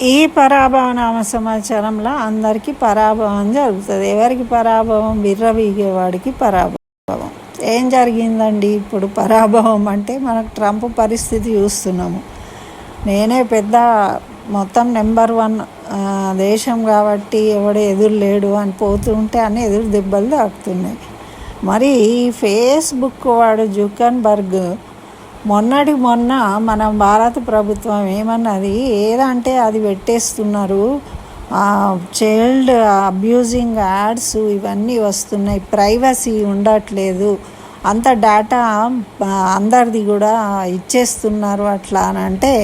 ఈ పరాభవ నామ సమాచారంలో అందరికీ పరాభవం జరుగుతుంది. ఎవరికి పరాభవం? విర్రవీగేవాడికి పరాభవం. ఏం జరిగిందండి ఇప్పుడు? పరాభవం అంటే మనకు ట్రంప్ పరిస్థితి చూస్తున్నాము. నేనే పెద్ద మొత్తం నెంబర్ 1 దేశం కాబట్టి ఎవడు ఎదురు లేడు అని పోతుంటే అన్నీ ఎదురు దెబ్బలు తాకుతున్నాయి. మరి ఫేస్బుక్ వాడు జుకర్బర్గ్ మొన్న మన భారత ప్రభుత్వం ఏమన్నది, ఏదంటే అది పెట్టేస్తున్నారు, చైల్డ్ అబ్యూజింగ్ యాడ్స్ ఇవన్నీ వస్తున్నాయి, ప్రైవసీ ఉండట్లేదు, అంత డేటా అందరిది కూడా ఇచ్చేస్తున్నారు అట్లా అని అంటే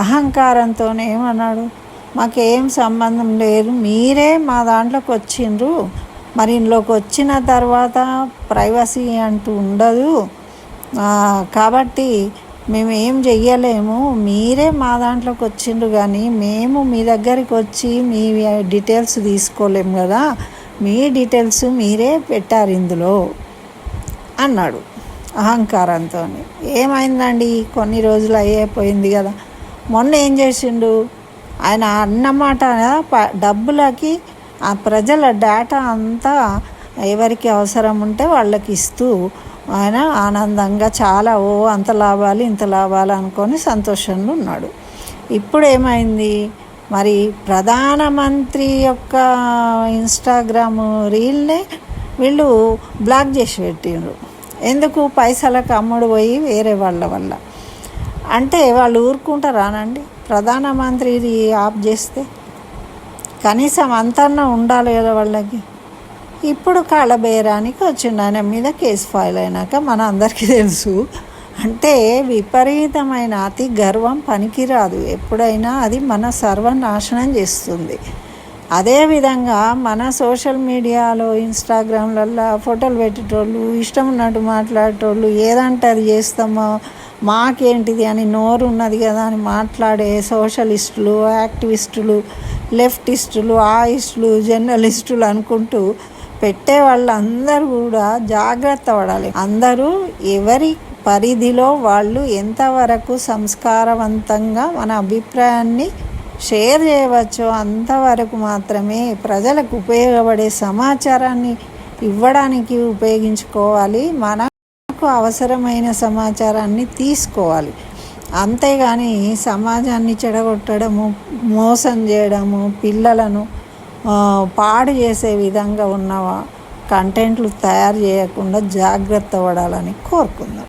అహంకారంతో ఏమన్నాడు, మాకేం సంబంధం లేదు, మీరే మా దాంట్లోకి వచ్చిండ్రు, మరి ఇంట్లోకి వచ్చిన తర్వాత ప్రైవసీ అంటూ ఉండదు కాబట్టి మేము ఏం చెయ్యలేము, మీరే మా దాంట్లోకి వచ్చిండ్రు కానీ మేము మీ దగ్గరికి వచ్చి మీ డీటెయిల్స్ తీసుకోలేము కదా, మీ డీటెయిల్స్ మీరే పెట్టారు ఇందులో అన్నాడు అహంకారంతో. ఏమైందండి? కొన్ని రోజులు అయిపోయింది కదా. మొన్న ఏం చేసిండు ఆయన? అన్నమాట డబ్బులకి ఆ ప్రజల డేటా అంతా ఎవరికి అవసరం ఉంటే వాళ్ళకి ఇస్తూ ఆయన ఆనందంగా చాలా అంత లాభాలు ఇంత లాభాలు అనుకొని సంతోషంగా ఉన్నాడు. ఇప్పుడు ఏమైంది మరి? ప్రధానమంత్రి యొక్క ఇన్స్టాగ్రామ్ రీల్నే వీళ్ళు బ్లాక్ చేసి పెట్టిండ్రు. ఎందుకు? పైసలకు అమ్ముడు పోయి వేరే వాళ్ళ వల్ల. అంటే వాళ్ళు ఊరుకుంటారానండి? ప్రధానమంత్రిది ఆఫ్ చేస్తే కనీసం అంతన్నా ఉండాలి కదా వాళ్ళకి. ఇప్పుడు కాళ్ళబేరానికి వచ్చిండు. ఆయన మీద కేసు ఫైల్ అయినాక మన అందరికీ తెలుసు. అంటే విపరీతమైన అతి గర్వం పనికిరాదు. ఎప్పుడైనా అది మన సర్వనాశనం చేస్తుంది. అదేవిధంగా మన సోషల్ మీడియాలో ఇన్స్టాగ్రామ్లలో ఫోటోలు పెట్టేటోళ్ళు, ఇష్టం ఉన్నట్టు మాట్లాడేటోళ్ళు, ఏదంటే అది చేస్తామో మాకేంటిది అని నోరు ఉన్నది కదా అని మాట్లాడే సోషలిస్టులు, యాక్టివిస్టులు, లెఫ్టిస్టులు, ఆయిస్టులు, జర్నలిస్టులు అనుకుంటూ పెట్టే వాళ్ళందరూ కూడా జాగ్రత్త పడాలి. అందరూ ఎవరి పరిధిలో వాళ్ళు ఎంతవరకు సంస్కారవంతంగా మన అభిప్రాయాన్ని షేర్ చేయవచ్చో అంతవరకు మాత్రమే ప్రజలకు ఉపయోగపడే సమాచారాన్ని ఇవ్వడానికి ఉపయోగించుకోవాలి. మనకు అవసరమైన సమాచారాన్ని తీసుకోవాలి. అంతేగాని సమాజాన్ని చెడగొట్టడము, మోసం చేయడము, పిల్లలను పాడు చేసే విధంగా ఉన్న కంటెంట్లు తయారు చేయకుండా జాగ్రత్త పడాలని కోరుకుందాం.